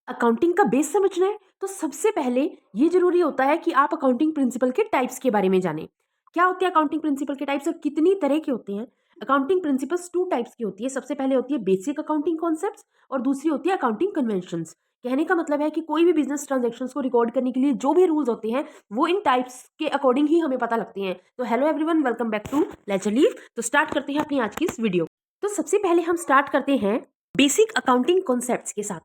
Accounting का base समझना है तो सबसे पहले ये जरूरी होता है कि आप अकाउंटिंग प्रिंसिपल के टाइप्स के बारे में जानें। क्या होते हैं अकाउंटिंग प्रिंसिपल के टाइप्स और कितनी तरह के होते हैं? अकाउंटिंग प्रिंसिपल्स टू टाइप्स की होती है। सबसे पहले होती है बेसिक अकाउंटिंग कॉन्सेप्ट्स और दूसरी होती है अकाउंटिंग कन्वेंशंस। कहने का मतलब है कि कोई भी बिजनेस ट्रांजेक्शन्स को रिकॉर्ड करने के लिए जो भी रूल्स होते हैं वो इन टाइप्स के अकॉर्डिंग ही हमें पता लगते हैं। तो hello everyone, welcome back to Ledger Leave. तो स्टार्ट करते हैं अपनी आज की इस वीडियो। तो सबसे पहले हम स्टार्ट करते हैं बेसिक अकाउंटिंग कॉन्सेप्ट्स के साथ।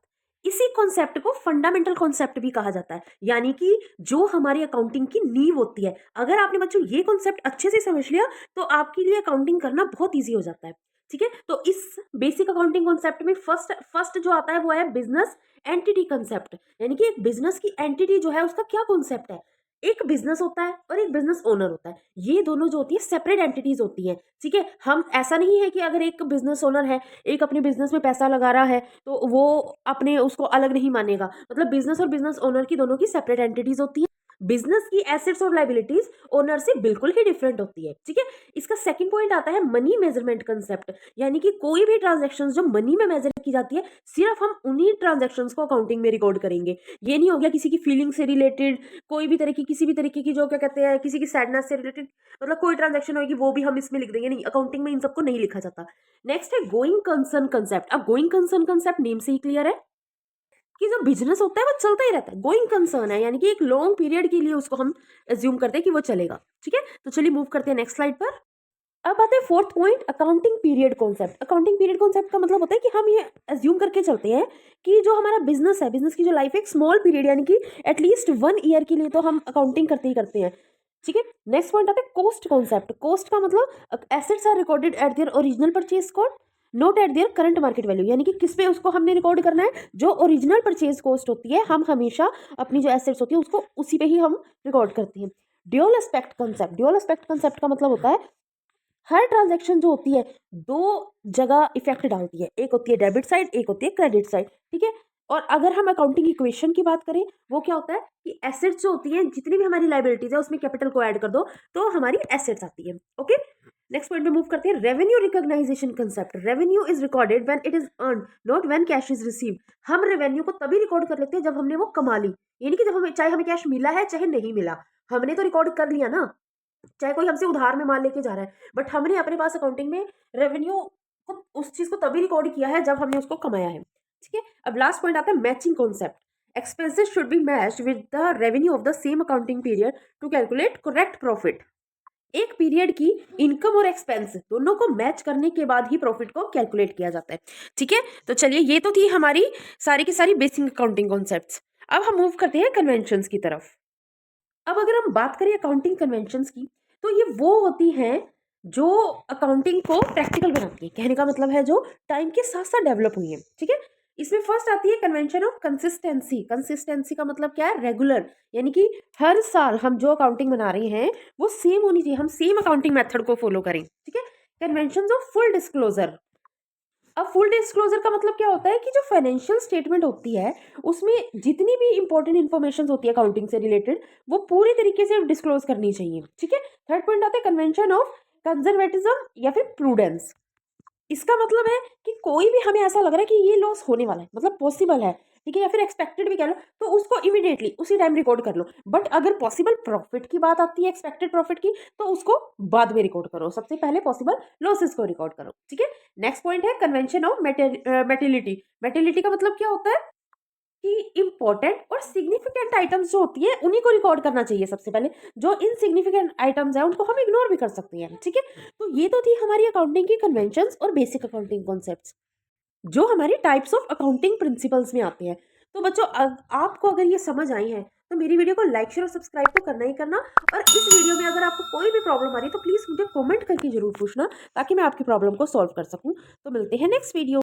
इसी कॉन्सेप्ट को फंडामेंटल कॉन्सेप्ट भी कहा जाता है, यानी कि जो हमारी अकाउंटिंग की नींव होती है। अगर आपने बच्चों ये कॉन्सेप्ट अच्छे से समझ लिया तो आपके लिए अकाउंटिंग करना बहुत ईजी हो जाता है। ठीक है, तो इस बेसिक अकाउंटिंग कॉन्सेप्ट में फर्स्ट फर्स्ट जो आता है वो है बिजनेस एंटिटी कंसेप्ट, यानी कि एक बिजनेस की एंटिटी जो है उसका क्या कॉन्सेप्ट है। एक बिजनेस होता है और एक बिजनेस ओनर होता है, ये दोनों जो होती है सेपरेट एंटिटीज होती हैं। ठीक है, हम ऐसा नहीं है कि अगर एक बिजनेस ओनर है, एक अपने बिजनेस में पैसा लगा रहा है तो वो अपने उसको अलग नहीं मानेगा। मतलब बिजनेस और बिजनेस ओनर की दोनों की सेपरेट एंटिटीज होती है। बिजनेस की एसेट्स और लाइबिलिटीज ओनर से बिल्कुल ही डिफरेंट होती है। ठीक है, इसका सेकंड पॉइंट आता है मनी मेजरमेंट कंसेप्ट, यानी कि कोई भी ट्रांजैक्शन जो मनी में मेजर की जाती है सिर्फ हम उन्हीं ट्रांजैक्शंस को अकाउंटिंग में रिकॉर्ड करेंगे। ये नहीं हो गया किसी की फीलिंग से रिलेटेड, कोई भी तरह की किसी भी तरीके की जो क्या कहते हैं किसी की सैडनेस से रिलेटेड, मतलब कोई ट्रांजैक्शन होगी वो भी हम इसमें लिख देंगे, नहीं, अकाउंटिंग में इन सबको नहीं लिखा जाता। नेक्स्ट है गोइंग कंसर्न कंसेप्ट। अब गोइंग कंसर्न कंसेप्ट नेम से ही क्लियर है कि जो बिजनेस होता है वो चलता ही रहता है। गोइंग कंसर्न है यानी कि एक लॉन्ग पीरियड के लिए उसको हम एज्यूम करते हैं कि वो चलेगा। ठीक है, तो चलिए मूव करते हैं नेक्स्ट स्लाइड पर। अब आते हैं fourth point, accounting period concept. Accounting period concept का मतलब होता है कि हम ये एज्यूम करके चलते हैं कि जो हमारा बिजनेस है, बिजनेस की जो लाइफ है एक स्मॉल पीरियड यानी कि एटलीस्ट 1 ईयर के लिए तो हम अकाउंटिंग करते ही करते हैं। ठीक है, नेक्स्ट पॉइंट आता है कॉस्ट कॉन्सेप्ट। कॉस्ट का मतलब assets are recorded at their original purchase cost not at their current market value, यानी कि किस पे उसको हमने रिकॉर्ड करना है, जो ओरिजिनल परचेज कॉस्ट होती है हम हमेशा अपनी जो एसेट्स होती है उसको उसी पे ही हम रिकॉर्ड करते हैं। Dual aspect concept. Dual aspect concept का मतलब होता है हर ट्रांजैक्शन जो होती है दो जगह इफेक्ट डालती है, एक होती है डेबिट साइड, एक होती है क्रेडिट साइड। ठीक है, और अगर हम अकाउंटिंग इक्वेशन की बात करें वो क्या होता है कि एसेट्स जो होती हैं जितनी भी हमारी लाइबिलिटीज है उसमें कैपिटल को ऐड कर दो तो हमारी एसेट्स आती है। ओके, नेक्स्ट पॉइंट पे मूव करते हैं, revenue recognition concept. Revenue is recorded when it is earn not when cash is received. हम रेवेन्यू को तभी रिकॉर्ड कर लेते हैं जब हमने वो कमा ली, यानी कि जब हमें चाहे हमें कैश मिला है चाहे नहीं मिला, हमने तो रिकॉर्ड कर लिया ना। चाहे कोई हमसे उधार में माल लेके जा रहा है बट हमने अपने पास अकाउंटिंग में रेवेन्यू को उस चीज को तभी रिकॉर्ड किया है जब हमने उसको कमाया है। ठीक है, अब लास्ट पॉइंट आता है matching concept. Expenses should be matched with the revenue of the same accounting period to calculate correct profit. एक पीरियड की इनकम और एक्सपेंस दोनों को मैच करने के बाद ही प्रॉफिट को कैलकुलेट किया जाता है। ठीक है, तो चलिए ये तो थी हमारी सारी की सारी बेसिक अकाउंटिंग कॉन्सेप्ट्स। अब हम मूव करते हैं कन्वेंशंस की तरफ। अब अगर हम बात करें अकाउंटिंग कन्वेंशंस की तो ये वो होती हैं जो अकाउंटिंग को प्रैक्टिकल बनाती है। कहने का मतलब है जो टाइम के साथ साथ डेवलप हुई है। ठीक है, इसमें फर्स्ट आती है कन्वेंशन ऑफ कंसिस्टेंसी। कंसिस्टेंसी का मतलब क्या है, रेगुलर, यानी कि हर साल हम जो अकाउंटिंग बना रहे हैं वो सेम होनी चाहिए, हम सेम अकाउंटिंग मेथड को फॉलो करें। ठीक है, कन्वेंशन ऑफ फुल डिस्क्लोजर। अब फुल डिस्क्लोजर का मतलब क्या होता है कि जो फाइनेंशियल स्टेटमेंट होती है उसमें जितनी भी इंपॉर्टेंट इन्फॉर्मेशन होती है अकाउंटिंग से रिलेटेड वो पूरी तरीके से डिस्क्लोज करनी चाहिए। ठीक है, थर्ड पॉइंट आता है कन्वेंशन ऑफ कंजर्वेटिज्म या फिर प्रूडेंस। इसका मतलब है कि कोई भी हमें ऐसा लग रहा है कि ये लॉस होने वाला है, मतलब पॉसिबल है, ठीक है, या फिर एक्सपेक्टेड भी कह लो, तो उसको इमीडिएटली उसी टाइम रिकॉर्ड कर लो। बट अगर पॉसिबल प्रॉफिट की बात आती है, एक्सपेक्टेड प्रॉफिट की, तो उसको बाद में रिकॉर्ड करो, सबसे पहले पॉसिबल लॉसेस को रिकॉर्ड करो। ठीक है, नेक्स्ट पॉइंट है कन्वेंशन ऑफ मेटेलिटी। मेटेलिटी का मतलब क्या होता है कि इंपॉर्टेंट और सिग्निफिकेंट आइटम्स जो होती है उन्हीं को रिकॉर्ड करना चाहिए सबसे पहले, जो इनसिग्निफिकेंट आइटम्स है उनको हम इग्नोर भी कर सकते हैं। ठीक है, तो ये तो थी हमारी अकाउंटिंग की कन्वेंशंस और बेसिक अकाउंटिंग कॉन्सेप्ट्स जो हमारे टाइप्स ऑफ अकाउंटिंग प्रिंसिपल्स में आते हैं। तो बच्चों आपको अगर ये समझ आई है तो मेरी वीडियो को लाइक शेयर और सब्सक्राइब तो करना ही करना। और इस वीडियो में अगर आपको कोई भी प्रॉब्लम आ रही है तो प्लीज मुझे कमेंट करके जरूर पूछना ताकि मैं आपकी प्रॉब्लम को सॉल्व कर सकूं। तो मिलते हैं नेक्स्ट वीडियो।